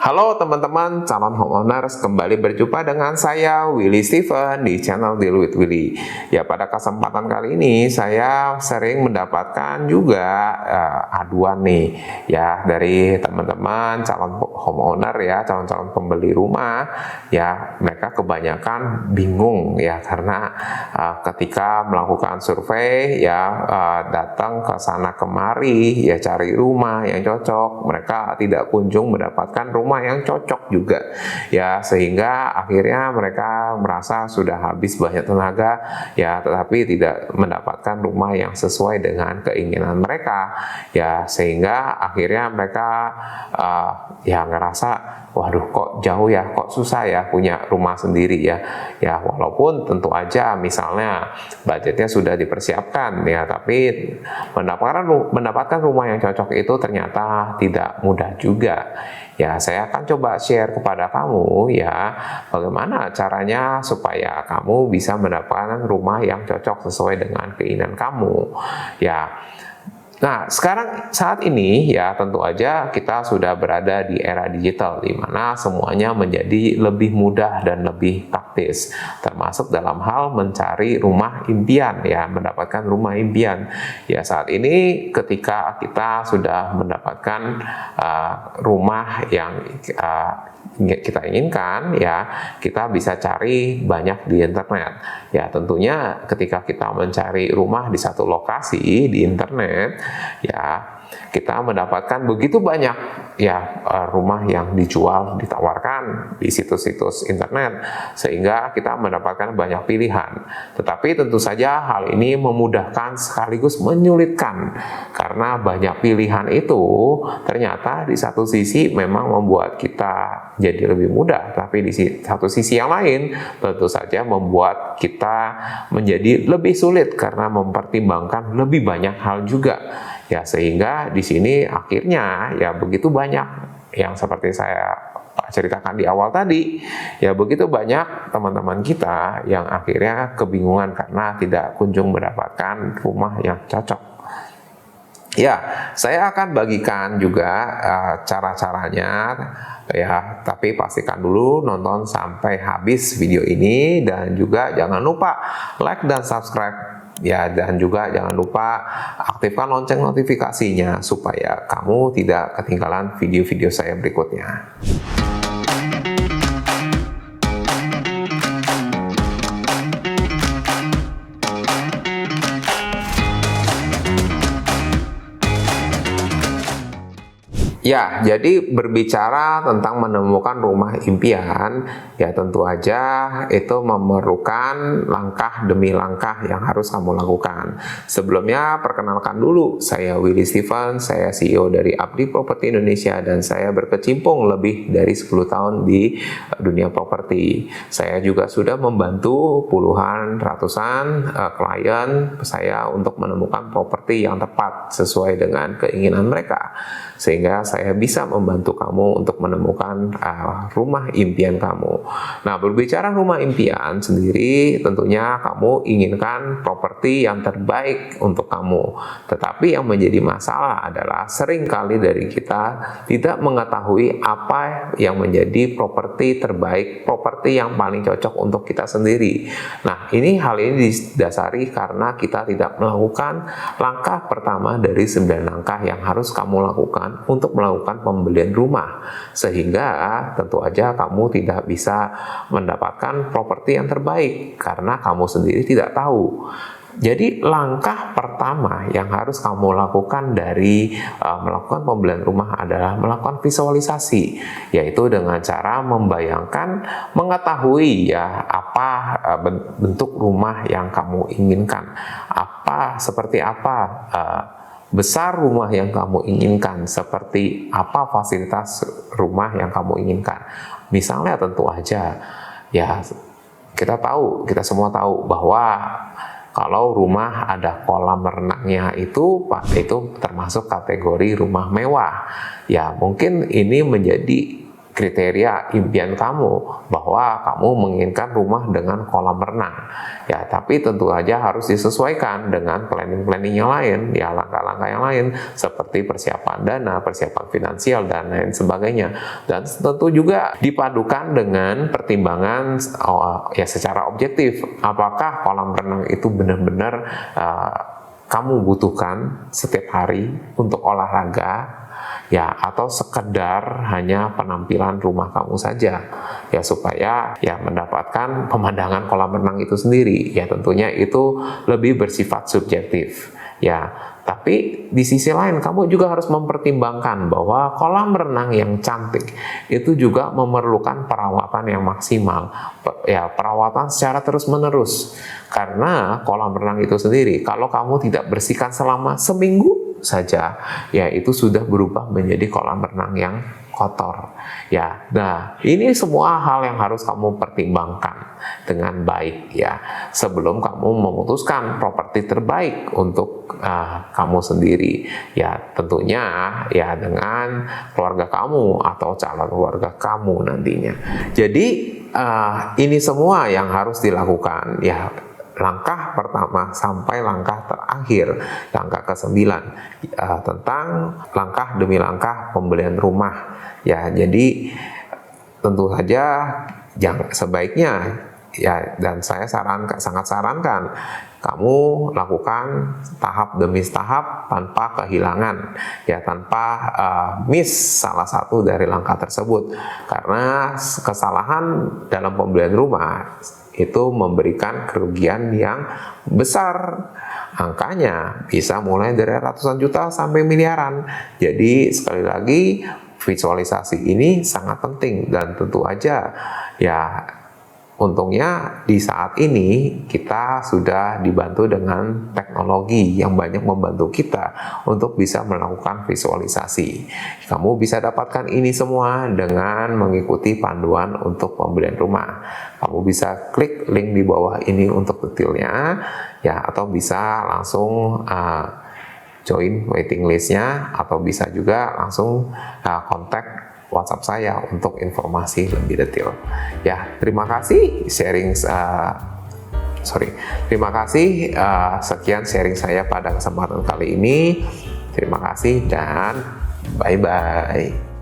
Halo teman-teman calon homeowners, kembali berjumpa dengan saya Willy Steven di channel Deal with Willy. Ya, pada kesempatan kali ini saya sering mendapatkan juga aduan nih ya dari teman-teman calon homeowner ya, calon-calon pembeli rumah ya. Mereka kebanyakan bingung ya karena ketika melakukan survei ya, datang ke sana kemari ya cari rumah yang cocok, mereka tidak kunjung mendapatkan rumah yang cocok juga ya, sehingga akhirnya mereka merasa sudah habis banyak tenaga ya, tetapi tidak mendapatkan rumah yang sesuai dengan keinginan mereka ya, sehingga akhirnya mereka ya ngerasa waduh kok jauh ya, kok susah ya punya rumah sendiri ya walaupun tentu aja misalnya budgetnya sudah dipersiapkan ya, tapi mendapatkan rumah yang cocok itu ternyata tidak mudah juga. Ya, saya akan coba share kepada kamu ya, bagaimana caranya supaya kamu bisa mendapatkan rumah yang cocok sesuai dengan keinginan kamu. Ya. Nah, sekarang saat ini ya tentu aja kita sudah berada di era digital di mana semuanya menjadi lebih mudah dan lebih praktis, termasuk dalam hal mencari rumah impian ya, mendapatkan rumah impian. Ya, saat ini ketika kita sudah mendapatkan rumah yang kita inginkan ya, kita bisa cari banyak di internet ya. Tentunya ketika kita mencari rumah di satu lokasi di internet ya, kita mendapatkan begitu banyak ya rumah yang dijual, ditawarkan di situs-situs internet, sehingga kita mendapatkan banyak pilihan. Tetapi tentu saja hal ini memudahkan sekaligus menyulitkan, karena banyak pilihan itu ternyata di satu sisi memang membuat kita jadi lebih mudah, tapi di satu sisi yang lain tentu saja membuat kita menjadi lebih sulit karena mempertimbangkan lebih banyak hal juga. Ya, sehingga di sini akhirnya ya begitu banyak yang seperti saya ceritakan di awal tadi, ya begitu banyak teman-teman kita yang akhirnya kebingungan karena tidak kunjung mendapatkan rumah yang cocok. Ya, saya akan bagikan juga cara-caranya ya, tapi pastikan dulu nonton sampai habis video ini, dan juga jangan lupa like dan subscribe ya, dan juga jangan lupa aktifkan lonceng notifikasinya supaya kamu tidak ketinggalan video-video saya berikutnya. Ya, jadi berbicara tentang menemukan rumah impian, ya tentu aja itu memerlukan langkah demi langkah yang harus kamu lakukan. Sebelumnya, perkenalkan dulu, saya Willy Steven, saya CEO dari Abdi Properti Indonesia, dan saya berkecimpung lebih dari 10 tahun di dunia properti. Saya juga sudah membantu puluhan, ratusan klien saya untuk menemukan properti yang tepat sesuai dengan keinginan mereka, sehingga saya bisa membantu kamu untuk menemukan rumah impian kamu. Nah, berbicara rumah impian sendiri, tentunya kamu inginkan properti yang terbaik untuk kamu. Tetapi yang menjadi masalah adalah seringkali dari kita tidak mengetahui apa yang menjadi properti terbaik, properti yang paling cocok untuk kita sendiri. Nah, hal ini didasari karena kita tidak melakukan langkah pertama dari 9 langkah yang harus kamu lakukan untuk melakukan pembelian rumah, sehingga tentu aja kamu tidak bisa mendapatkan properti yang terbaik karena kamu sendiri tidak tahu. Jadi langkah pertama yang harus kamu lakukan dari melakukan pembelian rumah adalah melakukan visualisasi, yaitu dengan cara membayangkan, mengetahui ya apa bentuk rumah yang kamu inginkan, seperti apa besar rumah yang kamu inginkan, seperti apa fasilitas rumah yang kamu inginkan. Misalnya tentu aja ya, kita semua tahu bahwa kalau rumah ada kolam renangnya itu termasuk kategori rumah mewah. Ya, mungkin ini menjadi kriteria impian kamu bahwa kamu menginginkan rumah dengan kolam renang. Ya, tapi tentu saja harus disesuaikan dengan planning-planning yang lain, ya langkah-langkah yang lain seperti persiapan dana, persiapan finansial dan lain sebagainya. Dan tentu juga dipadukan dengan pertimbangan ya secara objektif, apakah kolam renang itu benar-benar kamu butuhkan setiap hari untuk olahraga, ya, atau sekedar hanya penampilan rumah kamu saja, ya, supaya ya mendapatkan pemandangan kolam renang itu sendiri. Ya, tentunya itu lebih bersifat subjektif, ya. Tapi di sisi lain kamu juga harus mempertimbangkan bahwa kolam renang yang cantik itu juga memerlukan perawatan yang maksimal, ya, perawatan secara terus-menerus. Karena kolam renang itu sendiri, kalau kamu tidak bersihkan selama seminggu saja, ya itu sudah berubah menjadi kolam renang yang kotor. Ya, nah ini semua hal yang harus kamu pertimbangkan dengan baik, ya, sebelum kamu memutuskan properti terbaik untuk kamu sendiri. Ya, tentunya ya dengan keluarga kamu atau calon keluarga kamu nantinya. Jadi ini semua yang harus dilakukan, ya. Langkah pertama sampai langkah terakhir, langkah ke-9, tentang langkah demi langkah pembelian rumah. Ya, jadi tentu saja sebaiknya, ya, dan saya sangat sarankan kamu lakukan tahap demi tahap tanpa kehilangan, ya, tanpa miss salah satu dari langkah tersebut, karena kesalahan dalam pembelian rumah itu memberikan kerugian yang besar. Angkanya bisa mulai dari ratusan juta sampai miliaran. Jadi sekali lagi visualisasi ini sangat penting, dan tentu aja ya untungnya di saat ini kita sudah dibantu dengan teknologi yang banyak membantu kita untuk bisa melakukan visualisasi. Kamu bisa dapatkan ini semua dengan mengikuti panduan untuk pembelian rumah. Kamu bisa klik link di bawah ini untuk detailnya, ya, atau bisa langsung join waiting listnya, atau bisa juga langsung kontak WhatsApp saya untuk informasi lebih detail. Ya, terima kasih terima kasih sekian sharing saya pada kesempatan kali ini. Terima kasih dan bye-bye.